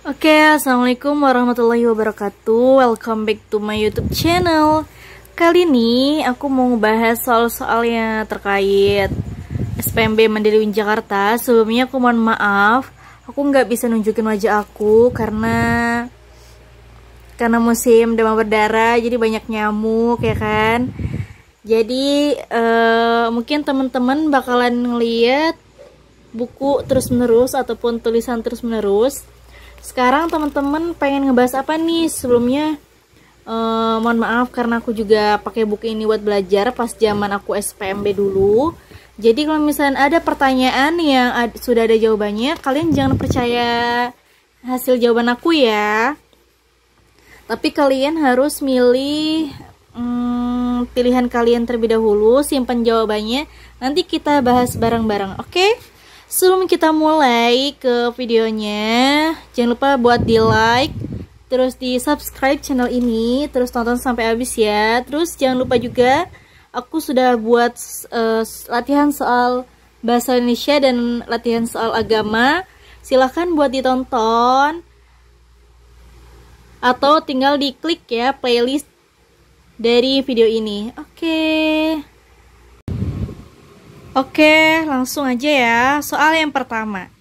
Oke, assalamualaikum warahmatullahi wabarakatuh. Welcome back to my YouTube channel. Kali ini aku mau ngebahas soal-soalnya terkait SPMB Mandiri UIN Jakarta. Sebelumnya aku mohon maaf, aku nggak bisa nunjukin wajah aku karena musim demam berdarah, jadi banyak nyamuk ya kan. Jadi mungkin teman-teman bakalan ngeliat buku terus-menerus ataupun tulisan terus-menerus. Sekarang teman-teman pengen ngebahas apa nih? Sebelumnya mohon maaf karena aku juga pakai buku ini buat belajar pas zaman aku SPMB dulu. Jadi kalau misalnya ada pertanyaan yang sudah ada jawabannya, kalian jangan percaya hasil jawaban aku ya. Tapi kalian harus milih pilihan kalian terlebih dahulu, simpan jawabannya. Nanti kita bahas bareng-bareng, oke? Sebelum kita mulai ke videonya, jangan lupa buat di like, terus di subscribe channel ini, terus tonton sampai habis ya. Terus jangan lupa juga, aku sudah buat latihan soal bahasa Indonesia dan latihan soal agama. Silahkan buat ditonton, atau tinggal diklik ya playlist dari video ini. Oke, langsung aja ya. Soal yang pertama.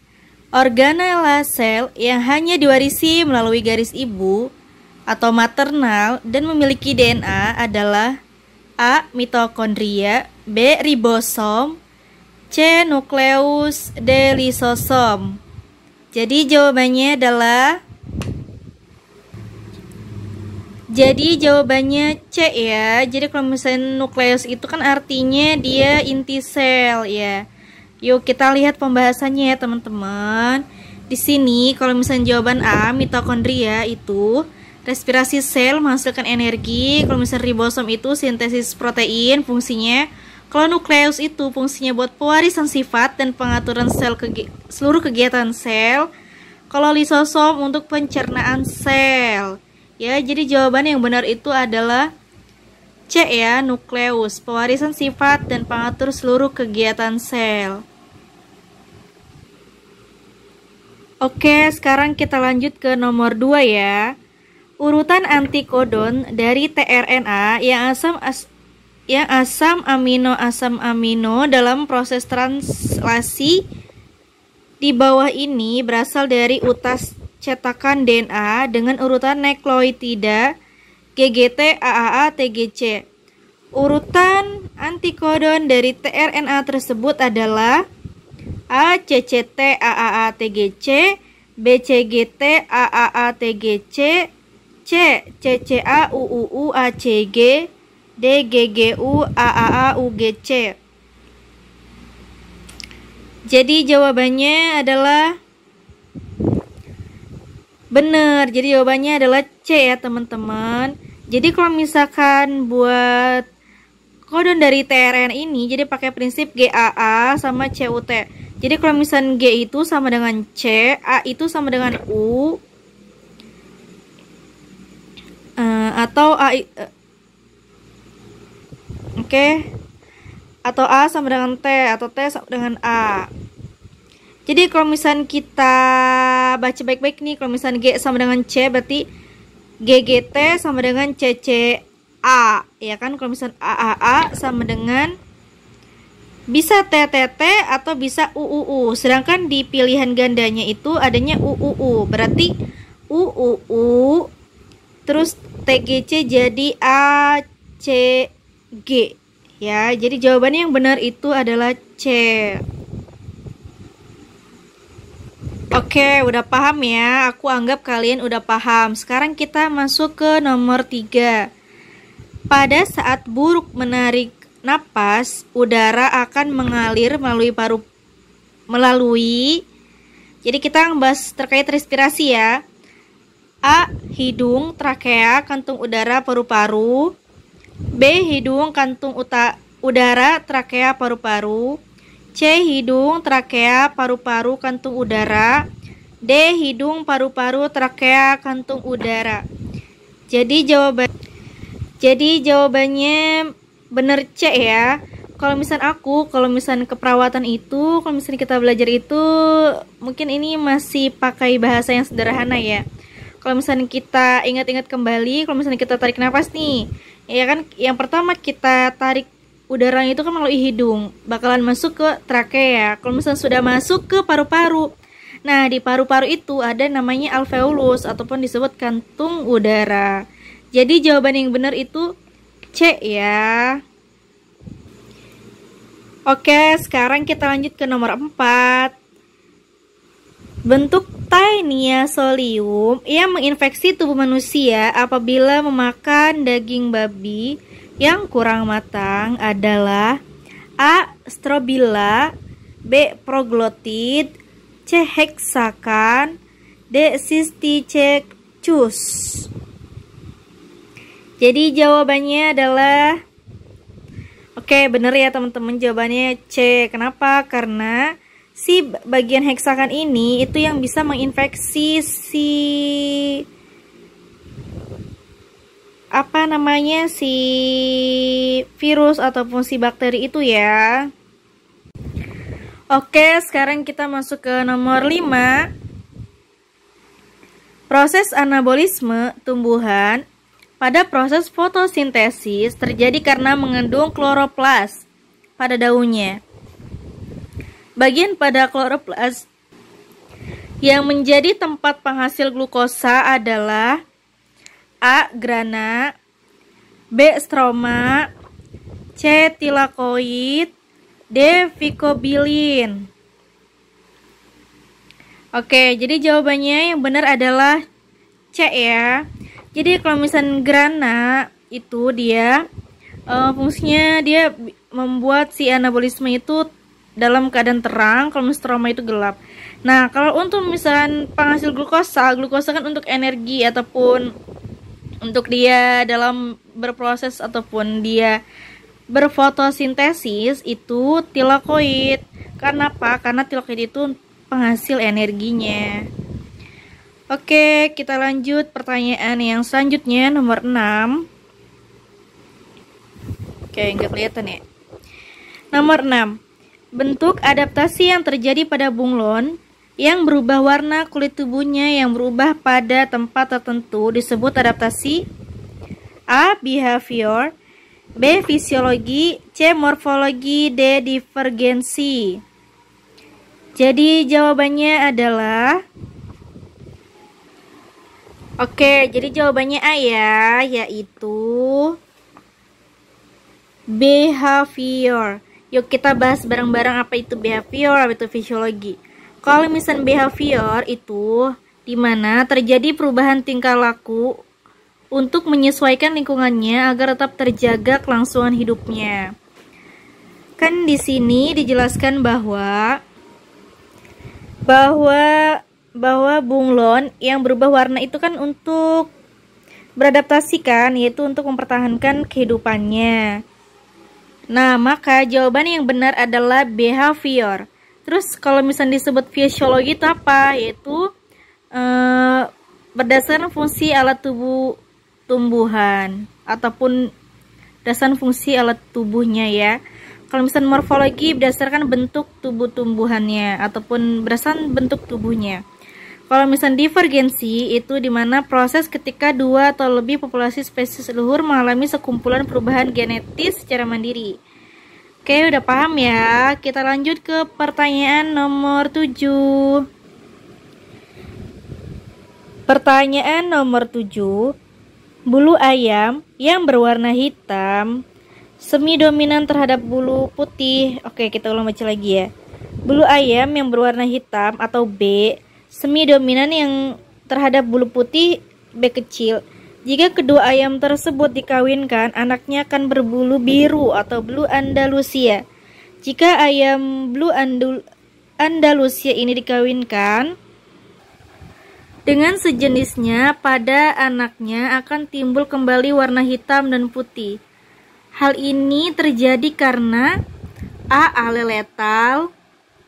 Organela sel yang hanya diwarisi melalui garis ibu atau maternal dan memiliki DNA adalah A. Mitokondria, B. Ribosom, C. Nukleus, D. lisosom. Jadi jawabannya C ya. Jadi kalau misalnya nukleus itu kan artinya dia inti sel ya. Yuk kita lihat pembahasannya ya teman-teman. Di sini kalau misalnya jawaban A, mitokondria itu respirasi sel menghasilkan energi. Kalau misalnya ribosom itu sintesis protein fungsinya. Kalau nukleus itu fungsinya buat pewarisan sifat dan pengaturan sel seluruh kegiatan sel. Kalau lisosom untuk pencernaan sel. Ya, jadi jawaban yang benar itu adalah C ya, nukleus, pewarisan sifat dan pengatur seluruh kegiatan sel. Oke, sekarang kita lanjut ke nomor 2 ya. Urutan antikodon dari tRNA yang asam amino dalam proses translasi di bawah ini berasal dari utas cetakan DNA dengan urutan nukleotida GGT, AAA, TGC. Urutan antikodon dari tRNA tersebut adalah A. CCT, AAA, TGC, B. CGT, AAA, TGC, C. CCA, UUU, ACG, D. GGU, AAA, UGC. Jadi jawabannya adalah benar, jadi jawabannya adalah C ya teman-teman. Jadi kalau misalkan buat kodon dari tRNA ini, jadi pakai prinsip GAA sama CUT. Jadi kalau misalkan G itu sama dengan C, A itu sama dengan U, atau A, atau A sama dengan T, atau T sama dengan A. Jadi kalau misalnya kita baca baik-baik nih, kalau misalnya G sama dengan C berarti GGT sama dengan CCA, ya kan? Kalau misalnya AAA sama dengan bisa TTT atau bisa UUU. Sedangkan di pilihan gandanya itu adanya UUU, berarti UUU terus TGC jadi ACG. Ya, jadi jawabannya yang benar itu adalah C. Oke, udah paham ya? Aku anggap kalian udah paham. Sekarang kita masuk ke nomor 3. Pada saat buruk menarik napas, udara akan mengalir melalui jadi kita ngebahas terkait respirasi ya. A. Hidung, trakea, kantung udara, paru-paru. B. Hidung, kantung udara, trakea, paru-paru. C. Hidung, trakea, paru-paru, kantung udara. D. Hidung, paru-paru, trakea, kantung udara. Jadi jawabannya benar C ya. kalau misalnya keperawatan itu, kalau misalnya kita belajar itu, mungkin ini masih pakai bahasa yang sederhana ya. Kalau misalnya kita ingat-ingat kembali, kalau misalnya kita tarik nafas nih, ya kan, yang pertama kita tarik udaranya itu kan melalui hidung, bakalan masuk ke trakea. Kalau misalnya sudah masuk ke paru-paru, nah di paru-paru itu ada namanya alveolus ataupun disebut kantung udara. Jadi jawaban yang benar itu C ya. Oke, sekarang kita lanjut ke nomor 4. Bentuk Taenia solium yang menginfeksi tubuh manusia apabila memakan daging babi yang kurang matang adalah A. Strobila, B. Proglotid, C. Hexakan, D. Cysticecus. Jadi jawabannya adalah oke, bener ya teman-teman, jawabannya C. Kenapa? Karena si bagian heksakan ini itu yang bisa menginfeksi si si virus ataupun si bakteri itu ya. Oke, sekarang kita masuk ke nomor 5. Proses anabolisme tumbuhan pada proses fotosintesis terjadi karena mengandung kloroplas pada daunnya. Bagian pada kloroplas yang menjadi tempat penghasil glukosa adalah A. grana, B. stroma, C. tilakoid, D. vicobilin. Oke, jadi jawabannya yang benar adalah C ya. Jadi kalau misalnya grana itu dia fungsinya dia membuat si anabolisme itu dalam keadaan terang, kalau stroma itu gelap. Nah, kalau untuk misalnya penghasil glukosa kan untuk energi ataupun untuk dia dalam berproses ataupun dia berfotosintesis itu tilakoid. Karena apa? Karena tilakoid itu penghasil energinya. Oke, kita lanjut pertanyaan yang selanjutnya, nomor 6. Oke, nggak kelihatan ya. Nomor 6. Bentuk adaptasi yang terjadi pada bunglon yang berubah warna kulit tubuhnya yang berubah pada tempat tertentu disebut adaptasi A. behavior, B. fisiologi, C. morfologi, D. divergensi. Jadi jawabannya adalah oke, jadi jawabannya A ya, yaitu behavior. Yuk kita bahas bareng-bareng apa itu behavior, apa itu fisiologi. Kalau misalnya behavior itu dimana terjadi perubahan tingkah laku untuk menyesuaikan lingkungannya agar tetap terjaga kelangsungan hidupnya. Kan di sini dijelaskan bahwa bunglon yang berubah warna itu kan untuk beradaptasi kan, yaitu untuk mempertahankan kehidupannya. Nah, maka jawaban yang benar adalah behavior. Terus kalau misalnya disebut fisiologi itu apa? Yaitu berdasarkan fungsi alat tubuh tumbuhan ataupun berdasarkan fungsi alat tubuhnya ya. Kalau misalnya morfologi berdasarkan bentuk tubuh tumbuhannya ataupun berdasarkan bentuk tubuhnya. Kalau misalnya divergensi itu dimana proses ketika dua atau lebih populasi spesies leluhur mengalami sekumpulan perubahan genetis secara mandiri. Oke, udah paham ya? Kita lanjut ke pertanyaan nomor 7. Pertanyaan nomor 7. Bulu ayam yang berwarna hitam semi dominan terhadap bulu putih. Oke, kita ulang baca lagi ya. Bulu ayam yang berwarna hitam atau B semi dominan yang terhadap bulu putih B kecil. Jika kedua ayam tersebut dikawinkan, anaknya akan berbulu biru atau blue Andalusia. Jika ayam blue Andalusia ini dikawinkan dengan sejenisnya, pada anaknya akan timbul kembali warna hitam dan putih. Hal ini terjadi karena A. alel letal,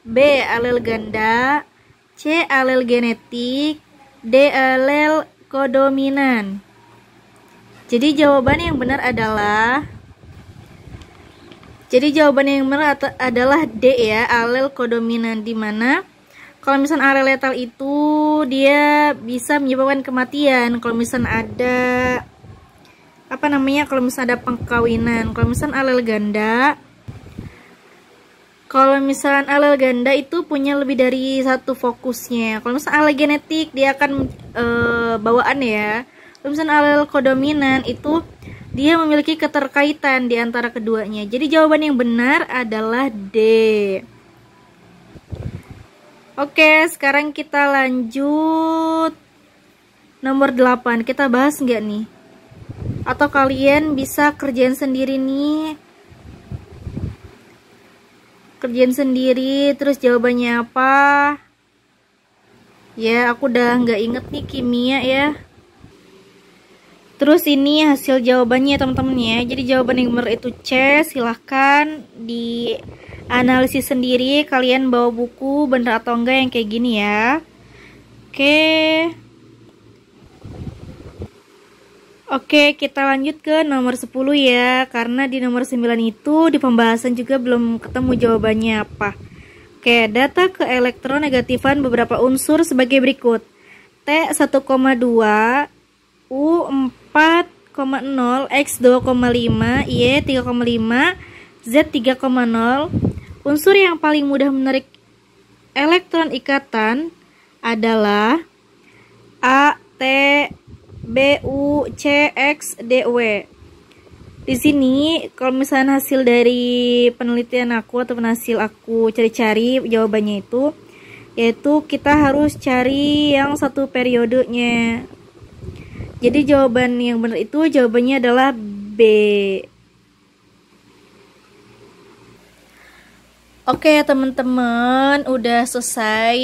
B. alel ganda, C. alel genetik, D. alel kodominan. Jadi jawaban yang benar adalah Jadi jawabannya yang benar adalah D ya, alel kodominan, dimana kalau misalnya alel letal itu dia bisa menyebabkan kematian. Kalau misalnya ada kalau misalnya ada pengkawinan. Kalau misalnya alel ganda itu punya lebih dari satu fokusnya. Kalau misalnya alel genetik dia akan bawaan ya. Kalau misalnya alel kodominan itu dia memiliki keterkaitan di antara keduanya. Jadi jawaban yang benar adalah D. Oke, sekarang kita lanjut nomor 8. Kita bahas nggak nih? Atau kalian bisa kerjain sendiri nih? Kerjain sendiri, terus jawabannya apa? Ya, aku udah nggak inget nih kimia ya. Terus ini hasil jawabannya teman-teman ya. Jadi jawaban yang benar itu C. Silahkan dianalisis sendiri. Kalian bawa buku bener atau enggak yang kayak gini ya. Oke, kita lanjut ke nomor 10 ya. Karena di nomor 9 itu di pembahasan juga belum ketemu jawabannya apa. Oke, data keelektronegatifan beberapa unsur sebagai berikut. T 1,2, U 4,0, X 2,5, Y 3,5, Z 3,0. Unsur yang paling mudah menarik elektron ikatan adalah A, T, B, U, C, X, D, W. Di sini kalau misalnya hasil dari penelitian aku ataupun hasil aku cari-cari jawabannya itu, yaitu kita harus cari yang satu periodenya. Jadi jawaban yang benar itu jawabannya adalah B. Oke teman-teman, udah selesai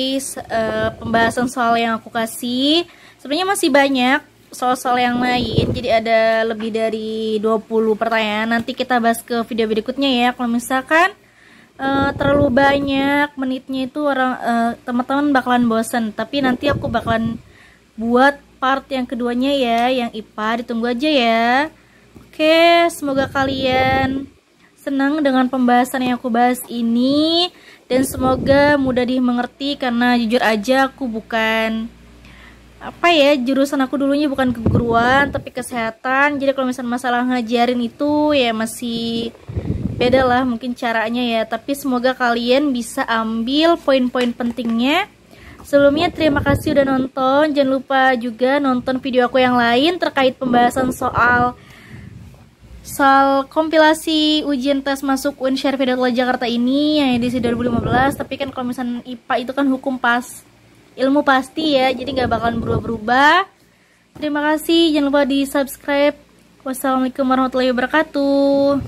pembahasan soal yang aku kasih. Sebenarnya masih banyak soal-soal yang lain, jadi ada lebih dari 20 pertanyaan. Nanti kita bahas ke video berikutnya ya. Kalau misalkan terlalu banyak menitnya itu teman-teman bakalan bosen. Tapi nanti aku bakalan buat part yang keduanya ya, yang IPA, ditunggu aja ya. Oke, semoga kalian senang dengan pembahasan yang aku bahas ini, dan semoga mudah dimengerti, karena jujur aja aku bukan jurusan aku dulunya bukan keguruan tapi kesehatan. Jadi kalau misalnya masalah ngajarin itu ya masih beda lah mungkin caranya ya, tapi semoga kalian bisa ambil poin-poin pentingnya. Sebelumnya terima kasih udah nonton. Jangan lupa juga nonton video aku yang lain terkait pembahasan soal kompilasi ujian tes masuk UIN Syarif Hidayatullah Jakarta ini yang edisi 2015. Tapi kan kalau misalnya IPA itu kan ilmu pasti ya, jadi nggak bakalan berubah-berubah. Terima kasih, jangan lupa di subscribe. Wassalamualaikum warahmatullahi wabarakatuh.